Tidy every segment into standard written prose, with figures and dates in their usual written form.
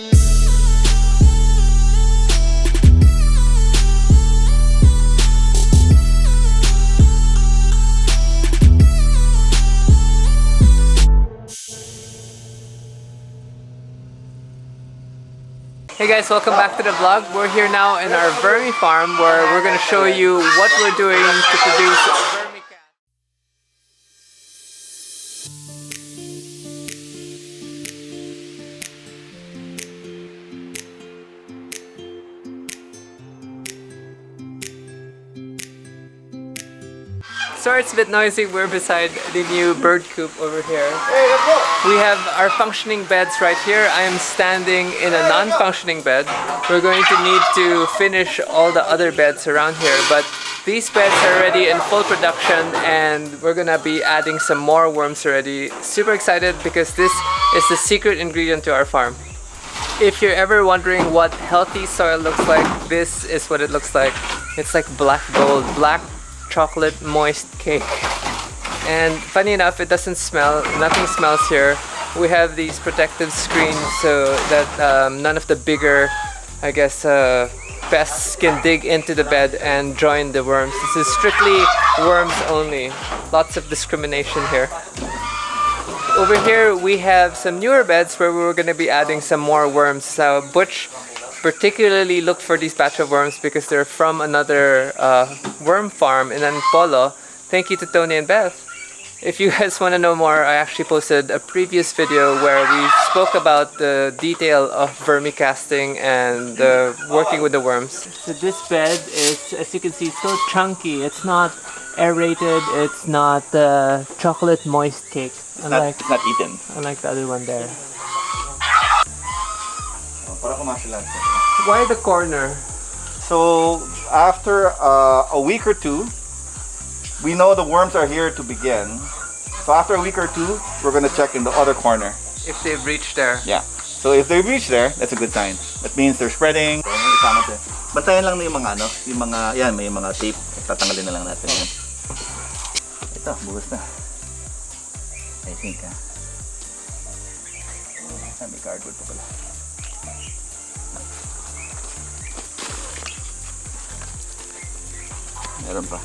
Hey guys, welcome back to the vlog. We're here now in our Vermi farm where we're going to show you what we're doing to produce vermicast. Sorry it's a bit noisy, we're beside the new bird coop over here. Hey, let's go! We have our functioning beds right here. I am standing in a non-functioning bed. We're going to need to finish all the other beds around here, but these beds are already in full production and we're gonna be adding some more worms already. Super excited because this is the secret ingredient to our farm. If you're ever wondering what healthy soil looks like, this is what it looks like. It's like black gold, black chocolate moist cake. And funny enough, it doesn't smell, nothing smells here. We have these protective screens so that none of the bigger, I guess, pests can dig into the bed and join the worms. This is strictly worms only. Lots of discrimination here. Over here we have some newer beds where we're going to be adding some more worms. Butch particularly looked for these batch of worms because they're from another worm farm in Antipolo. Thank you to Tony and Beth. If you guys want to know more, I actually posted a previous video where we spoke about the detail of vermicasting and working with the worms. So this bed is, as you can see, so chunky. It's not aerated, it's not chocolate moist cake. It's not eaten. Unlike the other one there. Why the corner? So after a week or two, we know the worms are here to begin. So after a week or two, we're gonna check in the other corner. If they've reached there. Yeah. So if they've reached there, that's a good sign. That means they're spreading. Bantayan lang na yung mga ano, yung mga, yan, may mga tape. Tatanggalin na lang natin yan. Ito, bukas na. I think, may cardboard pa pala. Meron pa.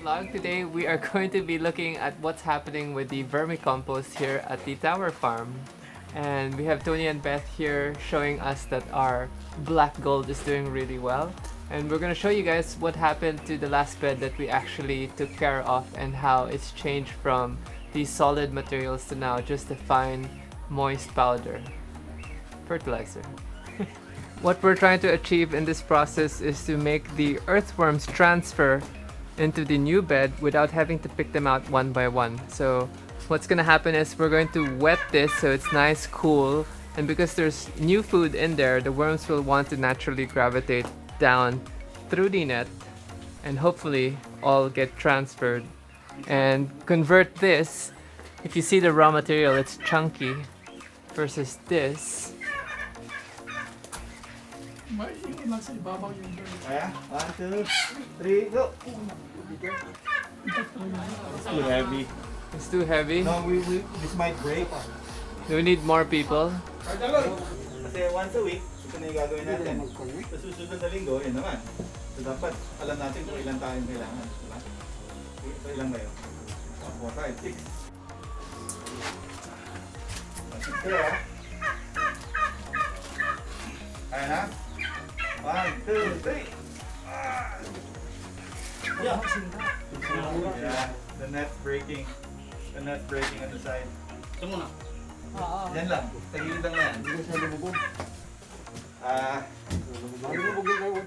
Vlog. Today we are going to be looking at what's happening with the vermicompost here at the tower farm, and we have Tony and Beth here showing us that our black gold is doing really well, and we're going to show you guys what happened to the last bed that we actually took care of and how it's changed from these solid materials to now just a fine moist powder fertilizer. What we're trying to achieve in this process is to make the earthworms transfer into the new bed without having to pick them out one by one. So what's gonna happen is we're going to wet this so it's nice, cool, and because there's new food in there, the worms will want to naturally gravitate down through the net and hopefully all get transferred and convert this. If you see the raw material, it's chunky versus this. Kaya? 1, 2, 3, go! It's too heavy. It's too heavy? No, this might break. Do we need more people? Kasi once a week, ito na yung gagawin natin. Sa susunod na linggo, yun naman. So dapat alam natin kung ilang tayong kailangan. Diba? So ilang ba yun? 4, 5, 6. Kaya, kaya na? 1, 2, 3. Yeah. Yeah. The net's breaking. The net's breaking on the side. Ito muna. Yan lang. Tagilid lang yan. Lumubog yung kayo.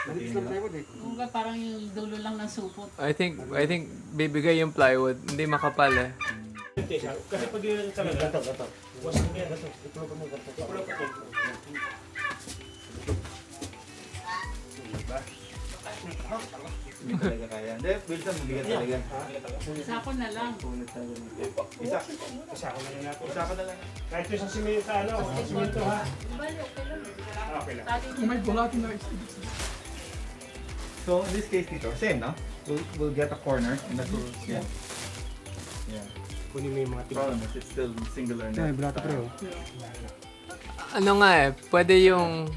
Kung parang yung dulo lang ng supot. I think bibigay yung plywood, hindi makapal eh. Kasi pag yun talaga, wasak yan. Hindi talaga kaya. Hindi, Wilson, mabigat talaga. Sako na lang. Isa. Isa ko na lang natin. Isa ko na lang. Kahit yung sa simento, simento ha. Bali, okay lang. Okay lang. May bulatin na So, in this case dito, same, no? We'll get a corner and that will, yeah. Yeah. Kunin mo yung mga tingin. Problem is it's still singular net. Blata pre. Ano nga eh, pwede yung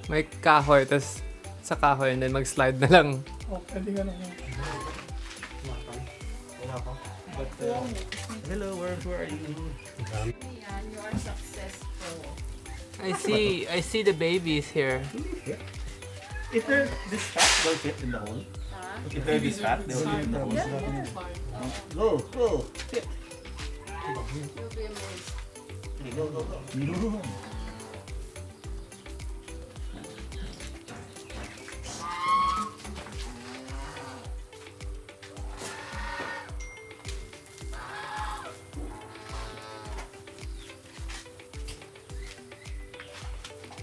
may kahoy, tas sa kahoy and then mag-slide na lang. Oh, pwede nga lang. But, hello, where are you? Yan, you are successful. I see the babies here. If they're this fat, they'll fit in the hole. Ha? If they're this fat, they'll fit in the hole. Go! Fit! You'll be amazed. Okay, go.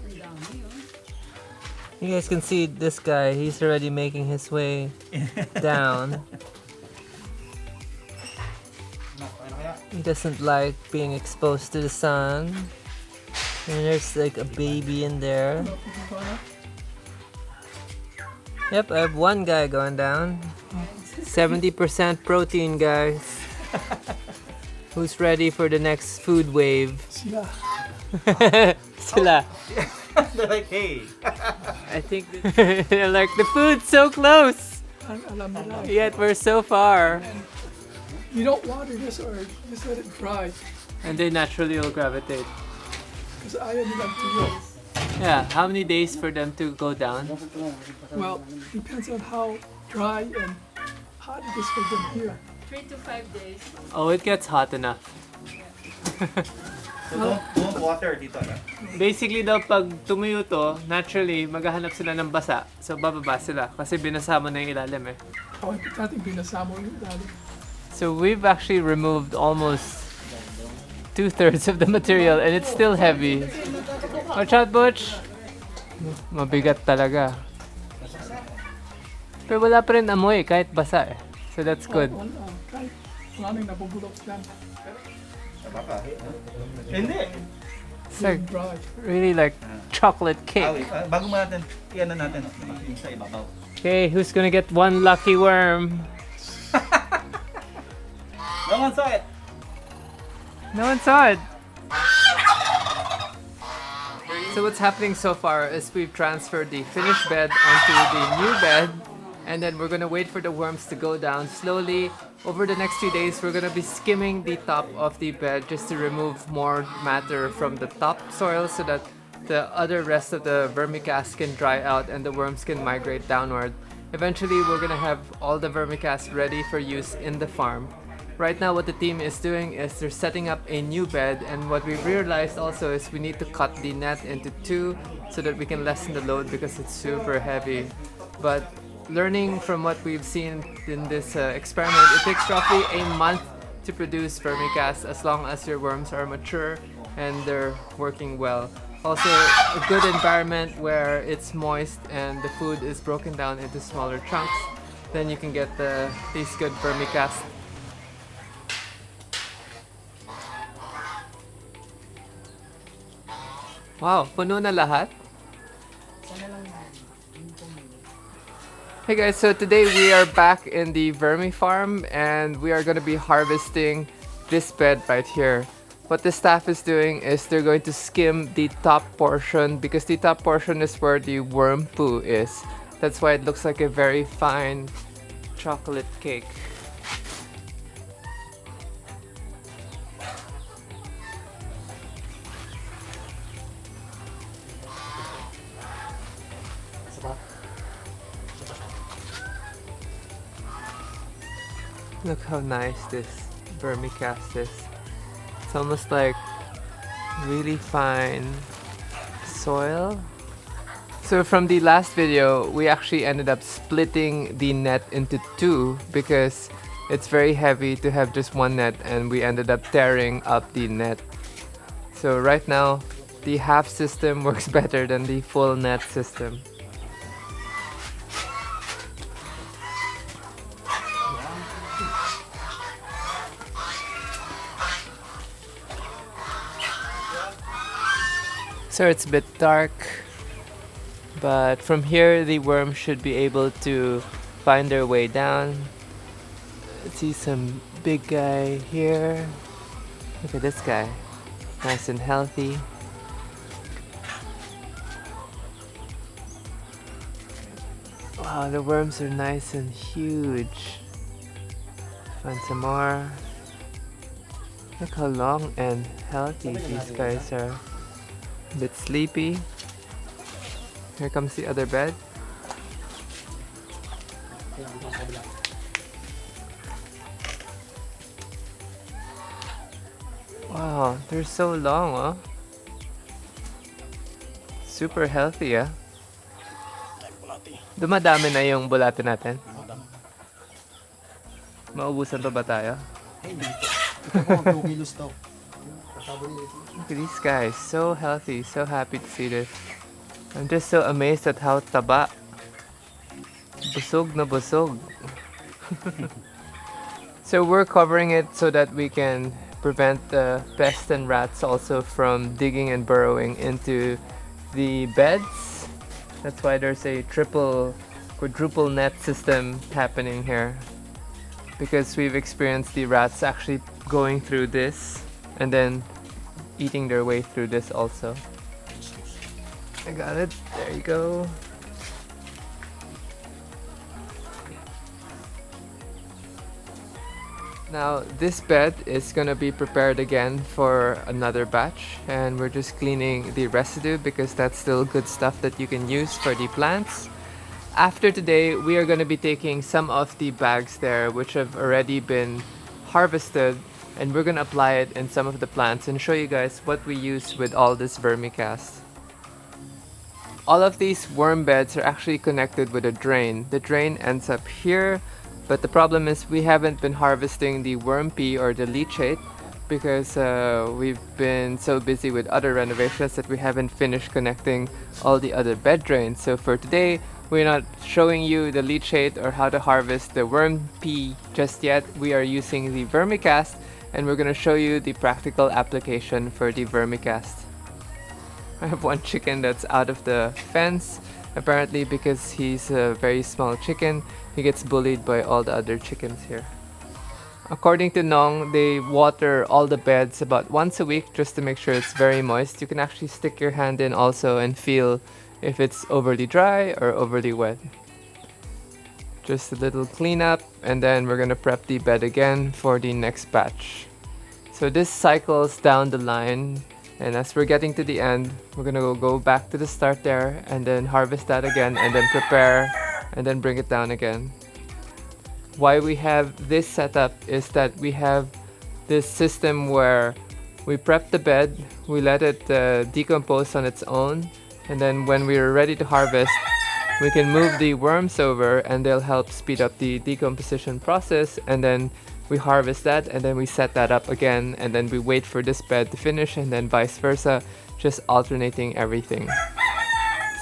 Ang dami yun. You guys can see this guy, he's already making his way down. He doesn't like being exposed to the sun. And there's like a baby in there. Yep, I have one guy going down. 70% protein, guys. Who's ready for the next food wave? Sila. Sila. They're like, hey! I think they're like, the food's so close, Alam nila. yet we're so far. You don't water this or just let it dry. And they naturally will gravitate. Kasi ayaw nila tuyo. Yeah, how many days for them to go down? Well, depends on how dry and hot it is for them here. 3 to 5 days. Oh, it gets hot enough. So don't water dito, no? Basically daw, pag tumuyo to, naturally, maghahanap sila ng basa. So, bababa sila. Kasi binasa mo na yung ilalim eh. Oh, importante binasamo yung dali. So, we've actually removed almost 2/3 of the material and it's still heavy. Watch out, Butch! Mabigat talaga. Pero wala pa rin amoy kahit basa eh. So, that's good. Kahit maraming nabubulok yan. Baka. Hindi. It's like Dry. really like chocolate cake. Bago mo natin, iyan na natin yung sa ibabaw. Okay, who's gonna get one lucky worm? No one saw it! No one saw it. So what's happening so far is we've transferred the finished bed onto the new bed, and then we're gonna wait for the worms to go down slowly. Over the next few days, we're gonna be skimming the top of the bed just to remove more matter from the top soil so that the other rest of the vermicast can dry out and the worms can migrate downward. Eventually, we're gonna have all the vermicast ready for use in the farm. Right now, what the team is doing is they're setting up a new bed, and what we've realized also is we need to cut the net into two so that we can lessen the load because it's super heavy. But learning from what we've seen in this experiment, it takes roughly a month to produce vermicast as long as your worms are mature and they're working well. Also, a good environment where it's moist and the food is broken down into smaller chunks, then you can get these good vermicast. Wow, puno na lahat? Hey guys, so today we are back in the Vermi farm and we are going to be harvesting this bed right here. What the staff is doing is they're going to skim the top portion because the top portion is where the worm poo is. That's why it looks like a very fine chocolate cake. Look how nice this vermicast is. It's almost like really fine soil. So from the last video, we actually ended up splitting the net into two because it's very heavy to have just one net, and we ended up tearing up the net. So right now, the half system works better than the full net system. So it's a bit dark, but from here the worms should be able to find their way down. Let's see some big guy here. Look at this guy, nice and healthy. Wow, the worms are nice and huge. Find some more. Look how long and healthy these guys are. A bit sleepy. Here comes the other bed. Wow, they're so long, huh? Super healthy, ah. Dumadami na yung bulate natin. Maubusan pa ba tayo? Look at these guys, so healthy, so happy to see this. I'm just so amazed at how taba. Busog na busog. So we're covering it so that we can prevent the pests and rats also from digging and burrowing into the beds. That's why there's a quadruple net system happening here. Because we've experienced the rats actually going through this and then eating their way through this also. I got it. There you go. Now this bed is gonna be prepared again for another batch, and we're just cleaning the residue because that's still good stuff that you can use for the plants. After today, we are gonna be taking some of the bags there which have already been harvested, and we're gonna apply it in some of the plants and show you guys what we use with all this vermicast. All of these worm beds are actually connected with a drain. The drain ends up here, but the problem is we haven't been harvesting the worm pea or the leachate because we've been so busy with other renovations that we haven't finished connecting all the other bed drains. So for today, we're not showing you the leachate or how to harvest the worm pea just yet. We are using the vermicast, and we're going to show you the practical application for the vermicast. I have one chicken that's out of the fence. Apparently because he's a very small chicken, he gets bullied by all the other chickens here. According to Nong, they water all the beds about once a week just to make sure it's very moist. You can actually stick your hand in also and feel if it's overly dry or overly wet. Just a little cleanup, and then we're gonna prep the bed again for the next batch. So this cycles down the line, and as we're getting to the end, we're gonna go back to the start there and then harvest that again and then prepare and then bring it down again. Why we have this setup is that we have this system where we prep the bed, we let it decompose on its own, and then when we're ready to harvest, we can move the worms over and they'll help speed up the decomposition process, and then we harvest that and then we set that up again, and then we wait for this bed to finish, and then vice versa, just alternating everything.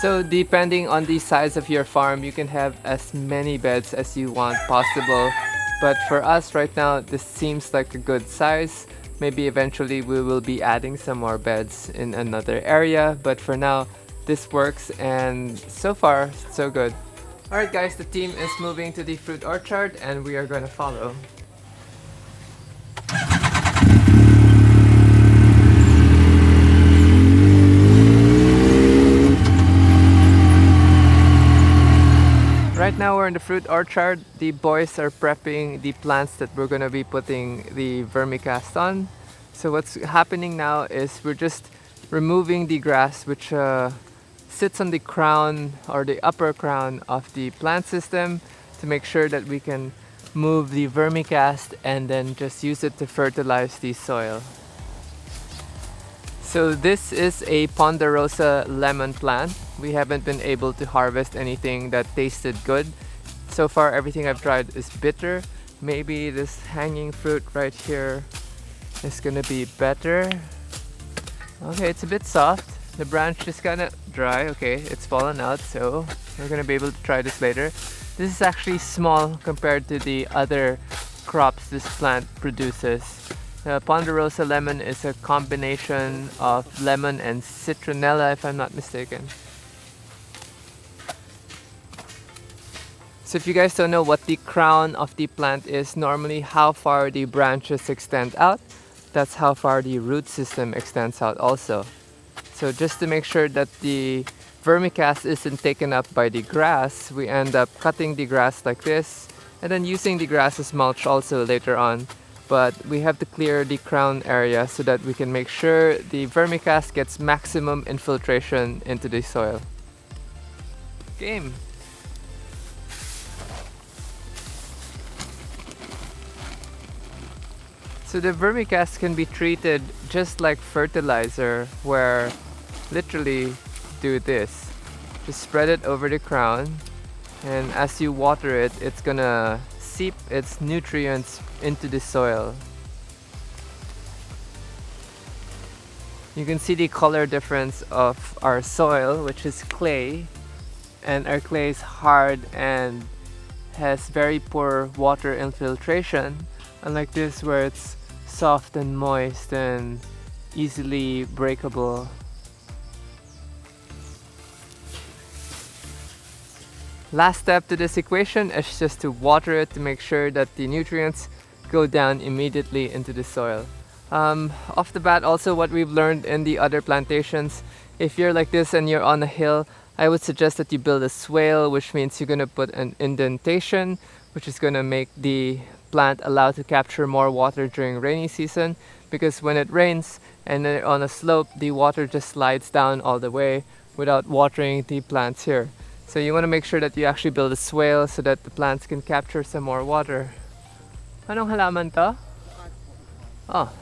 So depending on the size of your farm, you can have as many beds as you want possible, but for us right now this seems like a good size. Maybe eventually we will be adding some more beds in another area, but for now this works, and so far so good. Alright guys, the team is moving to the fruit orchard and we are going to follow. Right now we're in the fruit orchard. The boys are prepping the plants that we're going to be putting the vermicast on. So what's happening now is we're just removing the grass which sits on the crown or the upper crown of the plant system to make sure that we can move the vermicast and then just use it to fertilize the soil. So this is a ponderosa lemon plant. We haven't been able to harvest anything that tasted good. So far everything I've tried is bitter. Maybe this hanging fruit right here is gonna be better. Okay, it's a bit soft. The branch is kinda dry. Okay, it's fallen out, so we're gonna be able to try this later. This is actually small compared to the other crops this plant produces. Ponderosa lemon is a combination of lemon and citronella, if I'm not mistaken. So if you guys don't know what the crown of the plant is, normally how far the branches extend out, that's how far the root system extends out also. So just to make sure that the vermicast isn't taken up by the grass, we end up cutting the grass like this and then using the grass as mulch also later on. But we have to clear the crown area so that we can make sure the vermicast gets maximum infiltration into the soil. Game! So the vermicast can be treated just like fertilizer, where literally do this. Just spread it over the crown, and as you water it, it's gonna seep its nutrients into the soil. You can see the color difference of our soil, which is clay, and our clay is hard and has very poor water infiltration, unlike this where it's soft and moist and easily breakable. Last step to this equation is just to water it to make sure that the nutrients go down immediately into the soil. Off the bat, also what we've learned in the other plantations, if you're like this and you're on a hill, I would suggest that you build a swale, which means you're gonna put an indentation, which is gonna make the plant allowed to capture more water during rainy season, because when it rains and on a slope, the water just slides down all the way without watering the plants here. So you want to make sure that you actually build a swale so that the plants can capture some more water. Anong halaman to? Oh,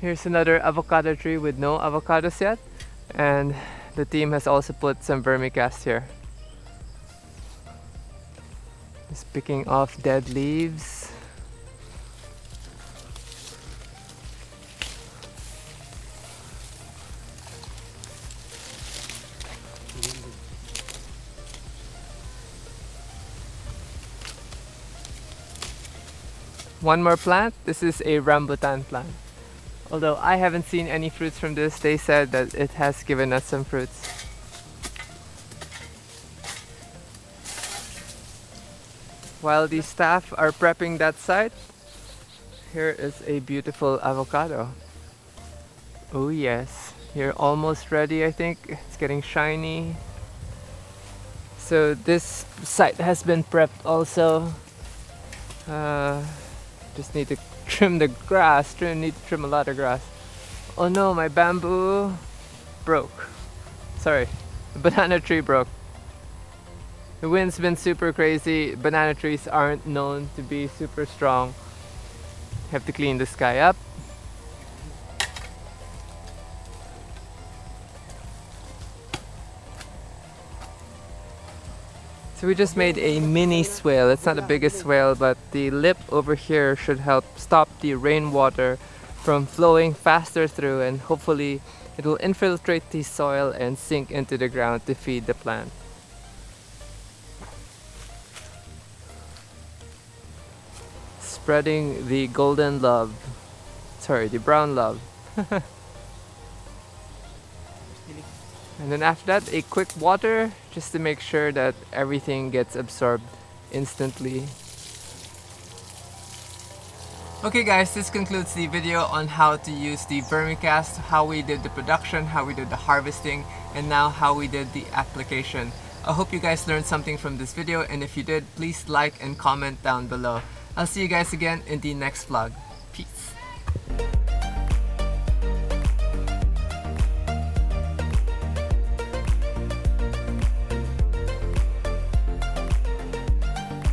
here's another avocado tree with no avocados yet, and the team has also put some vermicast here. Just picking off dead leaves. One more plant. This is a rambutan plant. Although I haven't seen any fruits from this, they said that it has given us some fruits. While the staff are prepping that site, here is a beautiful avocado. Oh yes, you're almost ready, I think. It's getting shiny. So this site has been prepped also. Just need to trim the grass. Need to trim a lot of grass. Oh no, my bamboo broke. Sorry, the banana tree broke. The wind's been super crazy. Banana trees aren't known to be super strong. Have to clean this guy up. So we just made a mini swale. It's not the biggest swale, but the lip over here should help stop the rainwater from flowing faster through, and hopefully it will infiltrate the soil and sink into the ground to feed the plant. Spreading the golden love. Sorry, the brown love. And then after that, a quick water just to make sure that everything gets absorbed instantly. Okay guys, this concludes the video on how to use the vermicast, how we did the production, how we did the harvesting, and now how we did the application. I hope you guys learned something from this video, and if you did, please like and comment down below. I'll see you guys again in the next vlog. Peace.